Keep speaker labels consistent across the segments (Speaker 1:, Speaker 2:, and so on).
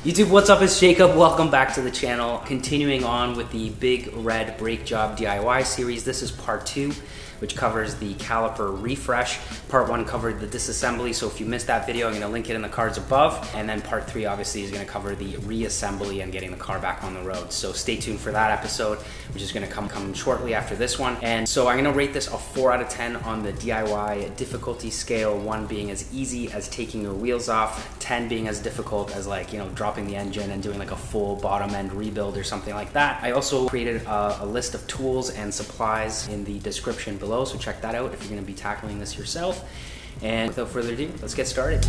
Speaker 1: YouTube, what's up? It's Jacob. Welcome back to the channel. Continuing on with the Big Red Brake Job DIY series. This is part 2, which covers the caliper refresh. Part 1 covered the disassembly, so if you missed that video, I'm going to link it in the cards above. And then part 3 obviously is going to cover the reassembly and getting the car back on the road. So stay tuned for that episode, which is going to come shortly after this one. And so I'm going to rate this a 4 out of 10 on the DIY difficulty scale, 1 being as easy as taking your wheels off, 10 being as difficult as, like, you know, dropping the engine and doing like a full bottom end rebuild or something like that. I also created a list of tools and supplies in the description below, so check that out if you're going to be tackling this yourself. And without further ado, let's get started.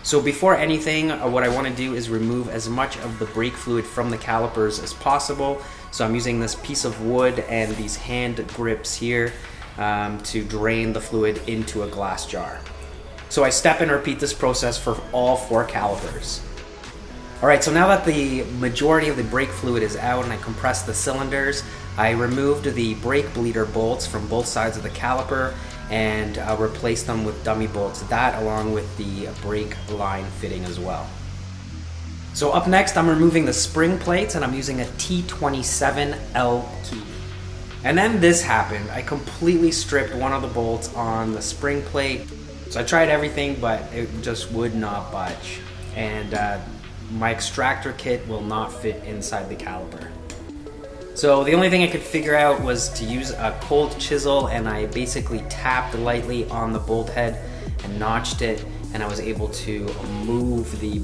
Speaker 1: So before anything, what I want to do is remove as much of the brake fluid from the calipers as possible. So I'm using this piece of wood and these hand grips here to drain the fluid into a glass jar. So I step and repeat this process for all 4 calipers. Alright, so now that the majority of the brake fluid is out and I compressed the cylinders, I removed the brake bleeder bolts from both sides of the caliper and replaced them with dummy bolts, that along with the brake line fitting as well. So up next, I'm removing the spring plates and I'm using a T27L key. And then this happened. I completely stripped one of the bolts on the spring plate. So I tried everything, but it just would not budge. And my extractor kit will not fit inside the caliper. So the only thing I could figure out was to use a cold chisel, and I basically tapped lightly on the bolt head and notched it, and I was able to move the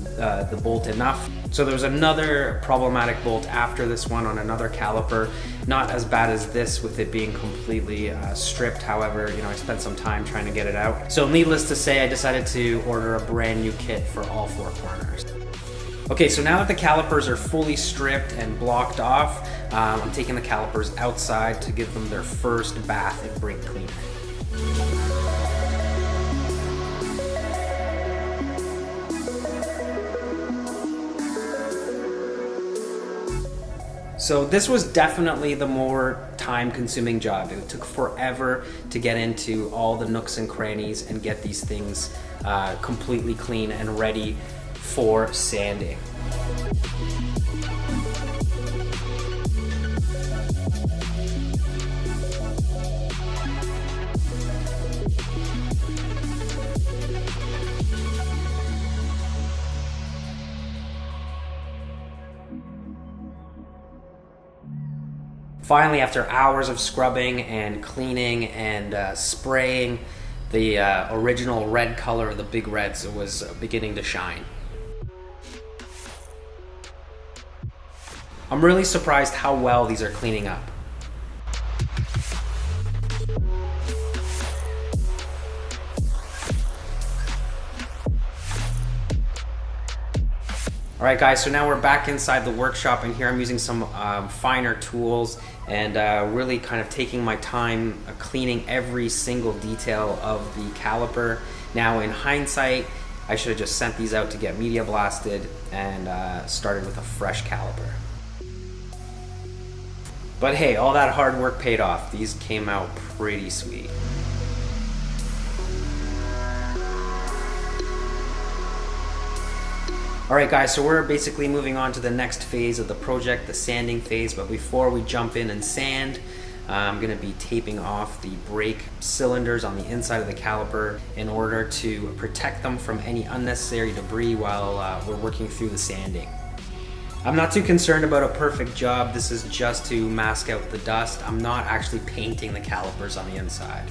Speaker 1: bolt enough. So there was another problematic bolt after this one on another caliper, not as bad as this with it being completely stripped. However, you know, I spent some time trying to get it out. So needless to say, I decided to order a brand new kit for all 4 corners. Okay, so now that the calipers are fully stripped and blocked off, I'm taking the calipers outside to give them their first bath in brake cleaner. So this was definitely the more time-consuming job. It took forever to get into all the nooks and crannies and get these things completely clean and ready for sanding. Finally, after hours of scrubbing and cleaning and spraying, the original red color of the Big Reds was beginning to shine. I'm really surprised how well these are cleaning up. Alright guys, so now we're back inside the workshop, and here I'm using some finer tools and really kind of taking my time cleaning every single detail of the caliper. Now in hindsight, I should have just sent these out to get media blasted and started with a fresh caliper. But hey, all that hard work paid off. These came out pretty sweet. Alright guys, so we're basically moving on to the next phase of the project, the sanding phase. But before we jump in and sand, I'm going to be taping off the brake cylinders on the inside of the caliper in order to protect them from any unnecessary debris while we're working through the sanding. I'm not too concerned about a perfect job. This is just to mask out the dust. I'm not actually painting the calipers on the inside.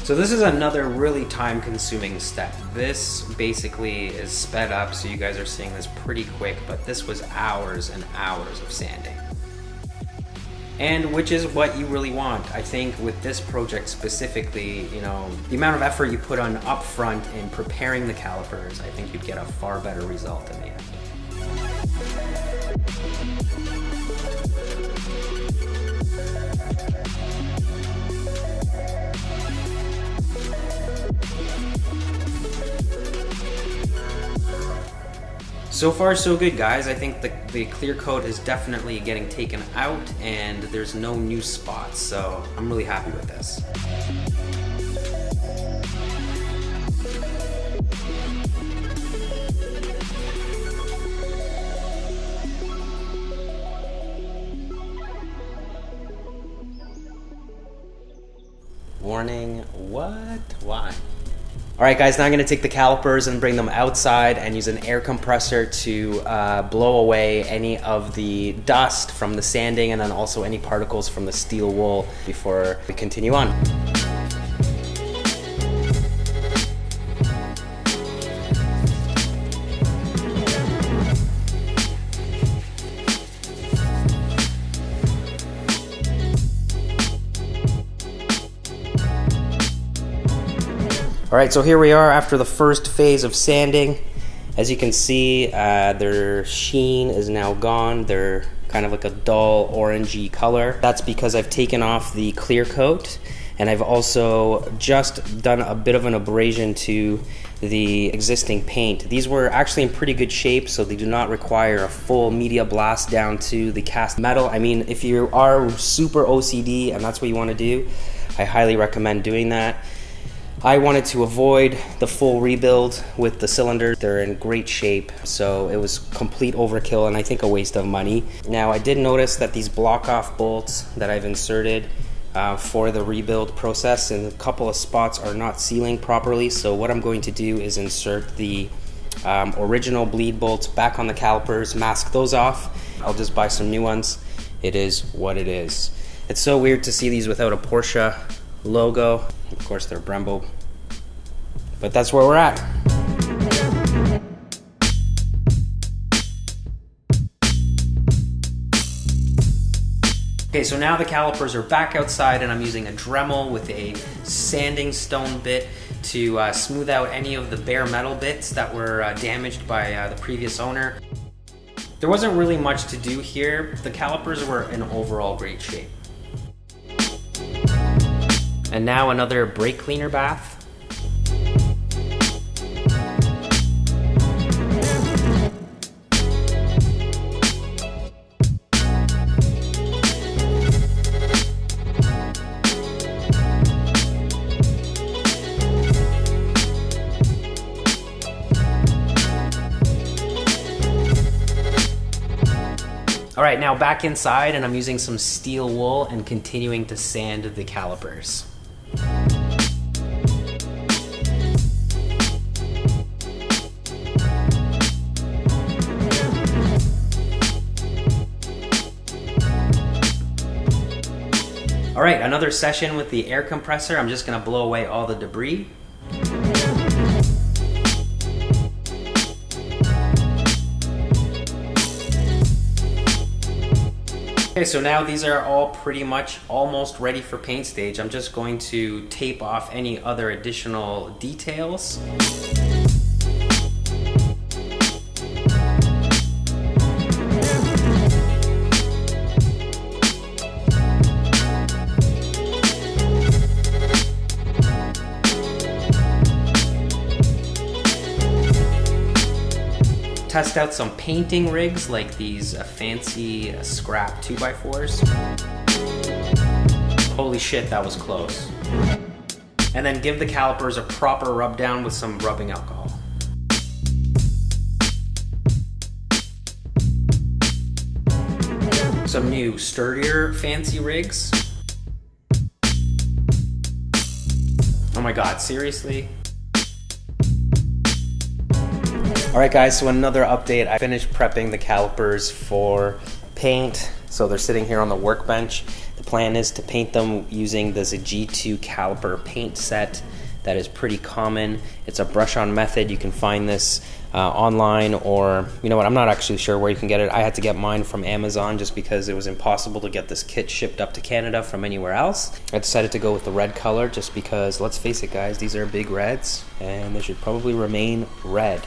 Speaker 1: So this is another really time-consuming step. This basically is sped up, so you guys are seeing this pretty quick, but this was hours and hours of sanding. and which is what you really want. I think with this project specifically, you know, the amount of effort you put on upfront in preparing the calipers, I think you'd get a far better result in the end. So far so good, guys. I think the clear coat is definitely getting taken out and there's no new spots, so I'm really happy with this. Warning, what? Why? Alright guys, now I'm going to take the calipers and bring them outside and use an air compressor to blow away any of the dust from the sanding and then also any particles from the steel wool before we continue on. Alright, so here we are after the first phase of sanding. As you can see, their sheen is now gone. They're kind of like a dull orangey color. That's because I've taken off the clear coat, and I've also just done a bit of an abrasion to the existing paint. These were actually in pretty good shape, so they do not require a full media blast down to the cast metal. I mean, if you are super OCD and that's what you want to do, I highly recommend doing that. I wanted to avoid the full rebuild with the cylinders. They're in great shape, so it was complete overkill and I think a waste of money. Now, I did notice that these block-off bolts that I've inserted for the rebuild process in a couple of spots are not sealing properly, so what I'm going to do is insert the original bleed bolts back on the calipers, mask those off. I'll just buy some new ones. It is what it is. It's so weird to see these without a Porsche logo. Of course, they're Brembo, but that's where we're at. Okay, so now the calipers are back outside and I'm using a Dremel with a sanding stone bit to smooth out any of the bare metal bits that were damaged by the previous owner. There wasn't really much to do here. The calipers were in overall great shape. And now another brake cleaner bath. All right, now back inside and I'm using some steel wool and continuing to sand the calipers. All right, another session with the air compressor. I'm just gonna blow away all the debris. Okay, so now these are all pretty much almost ready for paint stage. I'm just going to tape off any other additional details. Test out some painting rigs like these fancy scrap 2x4s. Holy shit, that was close. And then give the calipers a proper rub down with some rubbing alcohol. Some new sturdier fancy rigs. Oh my god, seriously? Alright guys, so another update. I finished prepping the calipers for paint. So they're sitting here on the workbench. The plan is to paint them using this G2 caliper paint set that is pretty common. It's a brush-on method. You can find this online, or you know what, I'm not actually sure where you can get it. I had to get mine from Amazon just because it was impossible to get this kit shipped up to Canada from anywhere else. I decided to go with the red color just because, let's face it guys, these are big reds and they should probably remain red.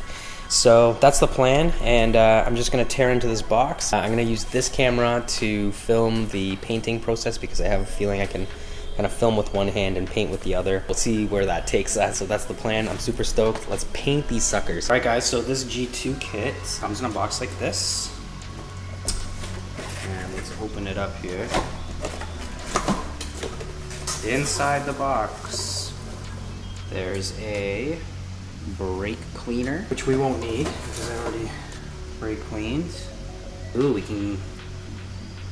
Speaker 1: So that's the plan, and I'm just gonna tear into this box. I'm gonna use this camera to film the painting process because I have a feeling I can kind of film with one hand and paint with the other. We'll see where that takes us. So that's the plan. I'm super stoked. Let's paint these suckers. All right guys, so this G2 kit comes in a box like this. And let's open it up here. Inside the box, there's a brake cleaner, which we won't need because I already brake cleaned. Ooh, we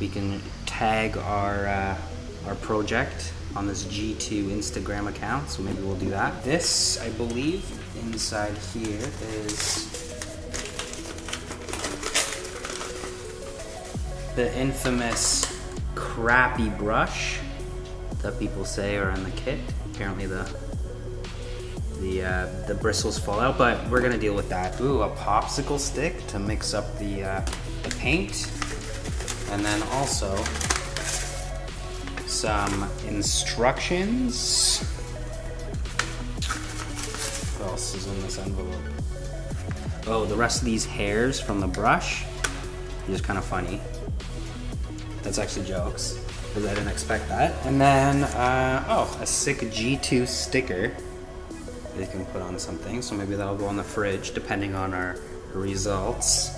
Speaker 1: can tag our project on this G2 Instagram account, so maybe we'll do that. This, I believe, inside here is the infamous crappy brush that people say are in the kit. Apparently the bristles fall out, but we're gonna deal with that. Ooh, a popsicle stick to mix up the paint, and then also some instructions. What else is in this envelope? Oh, the rest of these hairs from the brush. Just kind of funny. That's actually jokes, because I didn't expect that. And then, oh, a sick G2 sticker that you can put on something. So maybe that'll go on the fridge, depending on our results.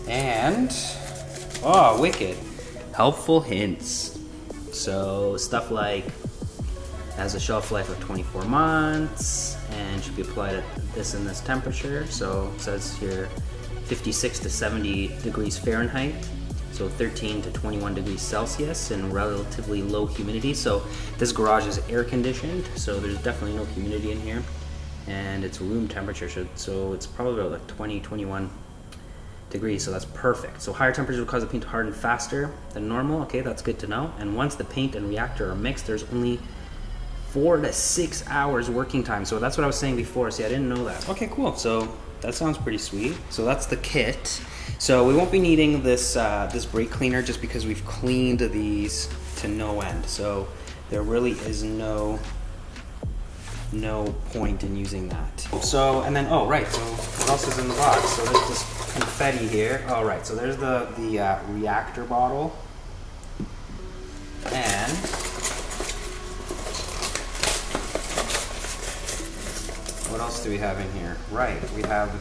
Speaker 1: And, oh, wicked. Helpful hints. So stuff like has a shelf life of 24 months and should be applied at this and this temperature. So it says here 56 to 70 degrees Fahrenheit, so 13 to 21 degrees Celsius, and relatively low humidity. So this garage is air conditioned, so there's definitely no humidity in here, and it's room temperature, so it's probably about like 20-21 degrees, so that's perfect. So higher temperatures will cause the paint to harden faster than normal. Okay, that's good to know. And once the paint and reactor are mixed, there's only 4 to 6 hours working time. So that's what I was saying before. See, I didn't know that. Okay, cool. So that sounds pretty sweet. So that's the kit. So we won't be needing this this brake cleaner just because we've cleaned these to no end. So there really is no point in using that. So, and then, oh right, so what else is in the box? So there's this confetti here. Oh right, so there's the reactor bottle. And what else do we have in here? Right, we have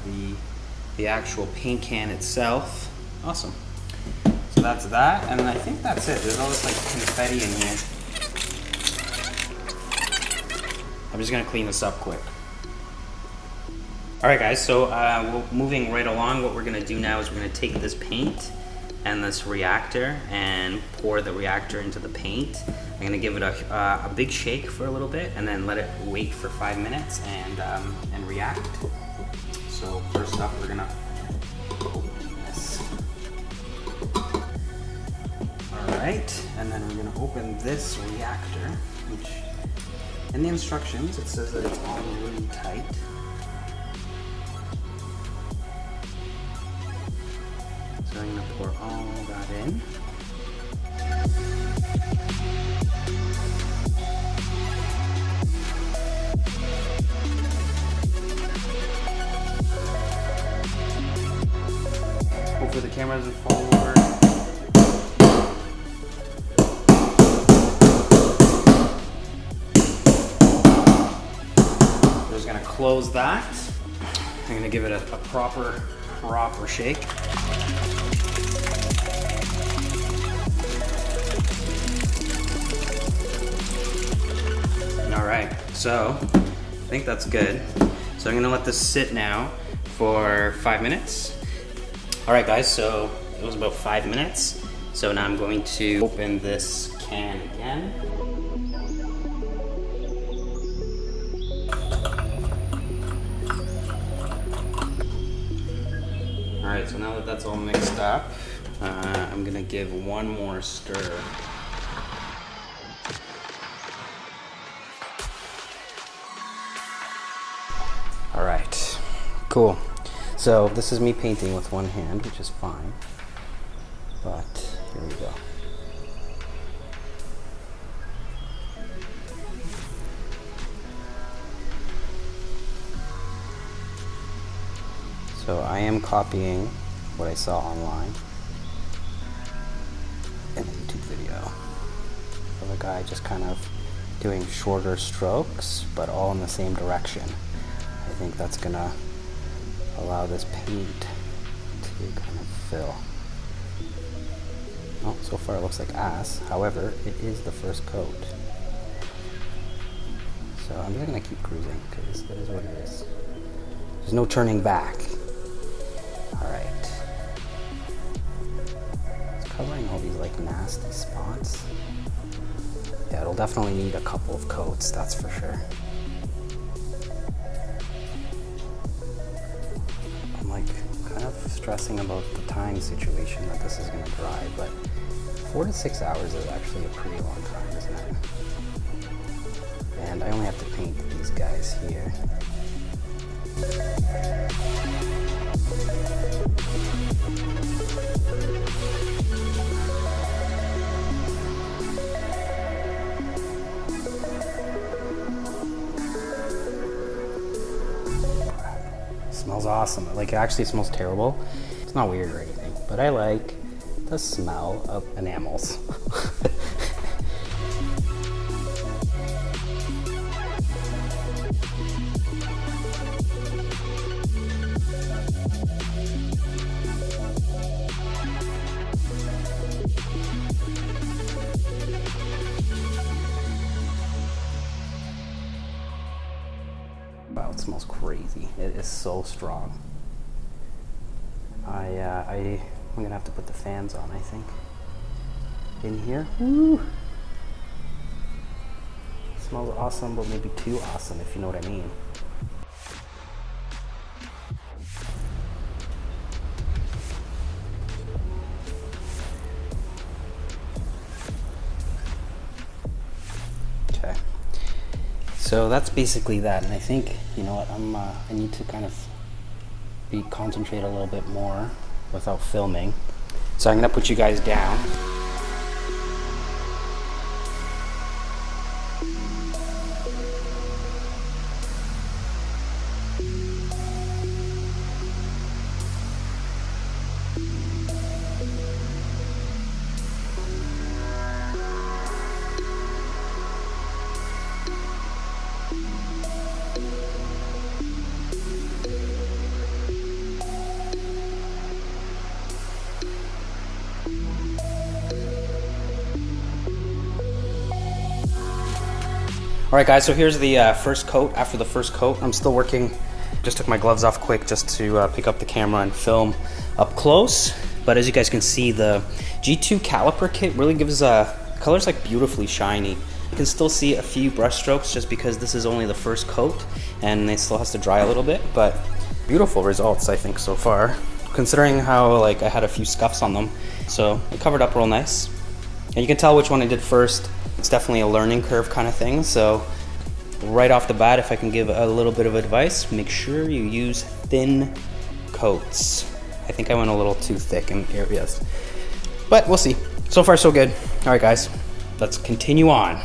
Speaker 1: the actual paint can itself. Awesome. So that's that, and I think that's it. There's all this like confetti in here. I'm just gonna clean this up quick. All right guys, so moving right along, what we're gonna do now is we're gonna take this paint and this reactor and pour the reactor into the paint. I'm gonna give it a big shake for a little bit and then let it wait for 5 minutes and react. So first up, we're gonna open this. All right, and then we're gonna open this reactor, which in the instructions, it says that it's all really tight. So I'm gonna pour all that in. Hopefully the camera doesn't fall over. Gonna close that. I'm gonna give it a proper shake. All right, so I think that's good. So I'm gonna let this sit now for 5 minutes. All right guys, so it was about 5 minutes. So now I'm going to open this can again. All right, so now that that's all mixed up, I'm gonna give one more stir. All right, cool. So this is me painting with one hand, which is fine, but here we go. So I am copying what I saw online in a YouTube video of a guy just kind of doing shorter strokes, but all in the same direction. I think that's gonna allow this paint to kind of fill. Oh, so far it looks like ass. However, it is the first coat. So I'm just gonna keep cruising because that is what it is. There's no turning back. All right. It's covering all these like nasty spots. Yeah, it'll definitely need a couple of coats, that's for sure. I'm like kind of stressing about the time situation that this is gonna dry, but 4 to 6 hours is actually a pretty long time, isn't it? And I only have to paint these guys here. Smells awesome. Like, it actually smells terrible. It's not weird or anything, but I like the smell of enamels. Wow, it smells crazy. It is so strong. I'm gonna have to put the fans on, I think. In here. Woo! Smells awesome, but maybe too awesome, if you know what I mean. Okay. So that's basically that, and I think, you know what, I need to kind of concentrate a little bit more without filming. So I'm gonna put you guys down. All right, guys, so here's the first coat. After the first coat, I'm still working. Just took my gloves off quick just to pick up the camera and film up close. But as you guys can see, the G2 caliper kit really gives colors like beautifully shiny. You can still see a few brush strokes just because this is only the first coat and it still has to dry a little bit, but beautiful results, I think, so far, considering how like I had a few scuffs on them. So it covered up real nice. And you can tell which one I did first. It's definitely a learning curve kind of thing. So right off the bat, if I can give a little bit of advice, make sure you use thin coats. I think I went a little too thick in areas, but we'll see. So far, so good. All right, guys, let's continue on.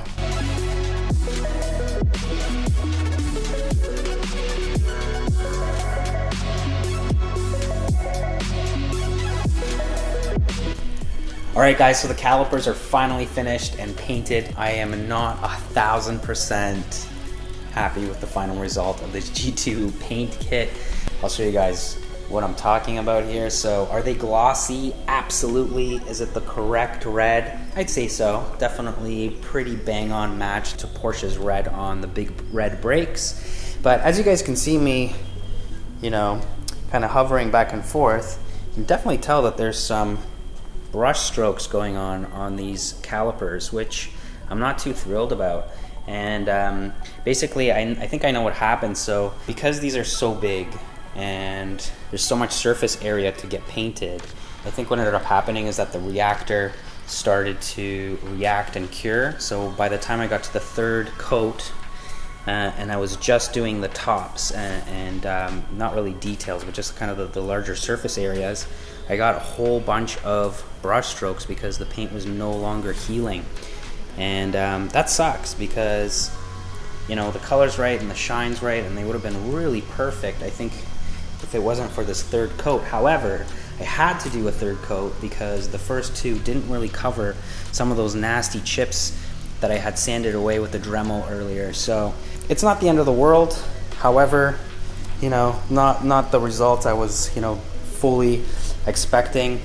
Speaker 1: All right, guys, so the calipers are finally finished and painted. I am not 1000% happy with the final result of this G2 paint kit. I'll show you guys what I'm talking about here. So are they glossy? Absolutely. Is it the correct red? I'd say so. Definitely pretty bang on match to Porsche's red on the big red brakes. But as you guys can see me, you know, kind of hovering back and forth, you can definitely tell that there's some brush strokes going on these calipers, which I'm not too thrilled about. And basically I think I know what happened. So because these are so big and there's so much surface area to get painted, I think what ended up happening is that the reactor started to react and cure. So by the time I got to the third coat, and I was just doing the tops and not really details, but just kind of the larger surface areas, I got a whole bunch of brush strokes because the paint was no longer healing. And that sucks because, you know, the color's right and the shine's right, and they would have been really perfect, I think, if it wasn't for this third coat. However, I had to do a third coat because the first two didn't really cover some of those nasty chips that I had sanded away with the Dremel earlier. So it's not the end of the world. However, you know, not the results I was, you know, fully expecting.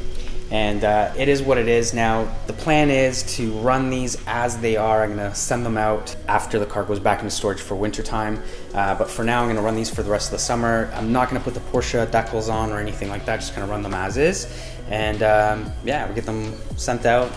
Speaker 1: And it is what it is. Now, the plan is to run these as they are. I'm gonna send them out after the car goes back into storage for winter time. But for now, I'm gonna run these for the rest of the summer. I'm not gonna put the Porsche decals on or anything like that, just gonna run them as is. And yeah, we'll get them sent out,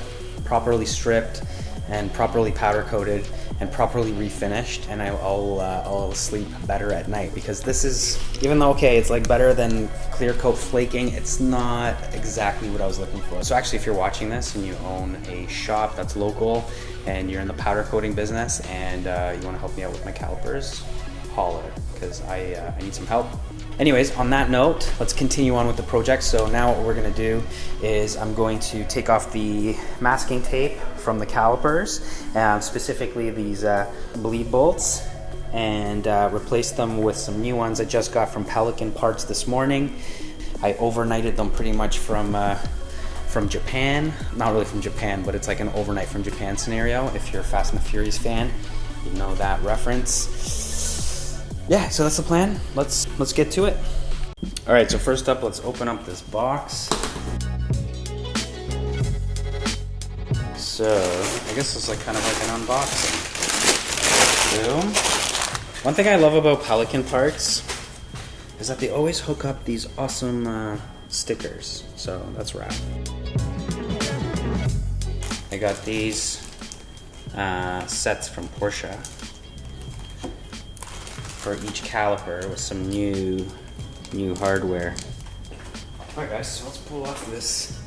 Speaker 1: properly stripped and properly powder coated and properly refinished, and I'll sleep better at night, because this is, even though okay, it's like better than clear coat flaking, it's not exactly what I was looking for. So actually, if you're watching this and you own a shop that's local and you're in the powder coating business and you want to help me out with my calipers, holler, because I need some help. Anyways, on that note, let's continue on with the project. So now what we're gonna do is I'm going to take off the masking tape from the calipers, specifically these bleed bolts, and replace them with some new ones I just got from Pelican Parts this morning. I overnighted them pretty much from Japan. Not really from Japan, but it's like an overnight from Japan scenario. If you're a Fast and the Furious fan, you know that reference. Yeah, so that's the plan. Let's get to it. All right, so first up, let's open up this box. So I guess it's like kind of like an unboxing. Boom. One thing I love about Pelican Parts is that they always hook up these awesome stickers. So that's rad. I got these sets from Porsche for each caliper with some new hardware. Alright guys, so let's pull off this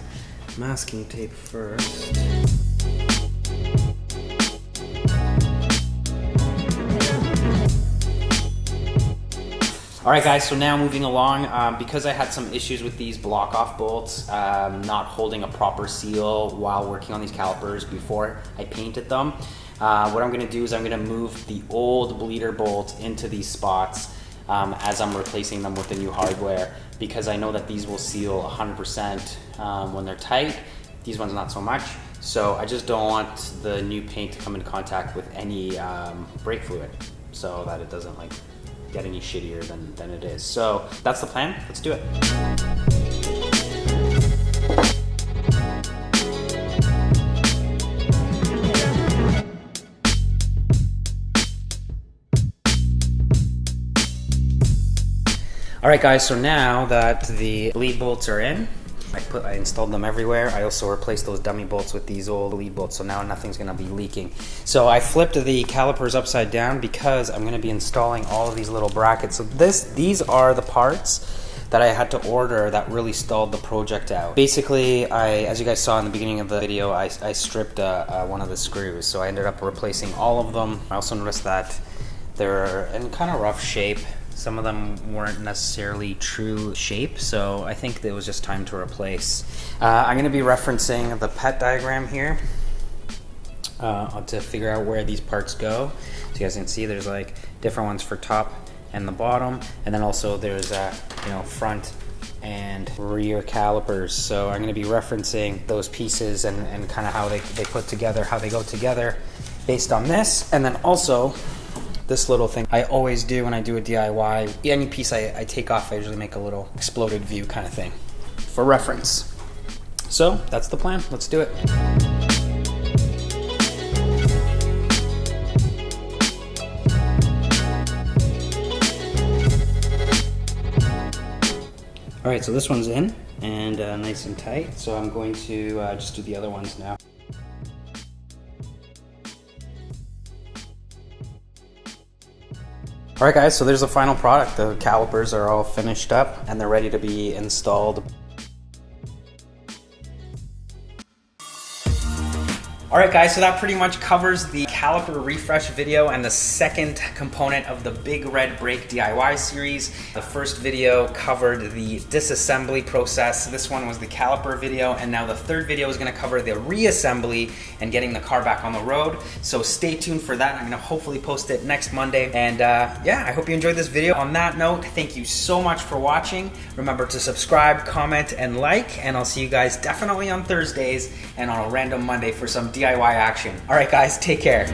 Speaker 1: masking tape first. Alright guys, so now moving along, because I had some issues with these block off bolts not holding a proper seal while working on these calipers before I painted them, what I'm going to do is I'm going to move the old bleeder bolt into these spots as I'm replacing them with the new hardware, because I know that these will seal 100% when they're tight. These ones not so much. So I just don't want the new paint to come in contact with any brake fluid, so that it doesn't like get any shittier than it is. So that's the plan. Let's do it. Alright guys, so now that the bleed bolts are in, I installed them everywhere. I also replaced those dummy bolts with these old bleed bolts, so now nothing's going to be leaking. So I flipped the calipers upside down because I'm going to be installing all of these little brackets. So these are the parts that I had to order that really stalled the project out. Basically, as you guys saw in the beginning of the video, I stripped one of the screws, so I ended up replacing all of them. I also noticed that they're in kind of rough shape. Some of them weren't necessarily true shape, so I think it was just time to replace. I'm going to be referencing the PET diagram here to figure out where these parts go. So you guys can see there's like different ones for top and the bottom, and then also there's front and rear calipers. So I'm going to be referencing those pieces and kind of how they put together, how they go together based on this, and then also this little thing I always do when I do a DIY. Any piece I take off, I usually make a little exploded view kind of thing for reference. So that's the plan. Let's do it. All right, so this one's in and nice and tight. So I'm going to just do the other ones now. Alright guys, so there's the final product. The calipers are all finished up and they're ready to be installed. Alright guys, so that pretty much covers the caliper refresh video and the second component of the Big Red Brake DIY series. The first video covered the disassembly process. This one was the caliper video, and now the third video is going to cover the reassembly and getting the car back on the road. So stay tuned for that. I'm going to hopefully post it next Monday. And yeah, I hope you enjoyed this video. On that note, thank you so much for watching. Remember to subscribe, comment, and like, and I'll see you guys definitely on Thursdays and on a random Monday for some DIY action. All right, guys, take care.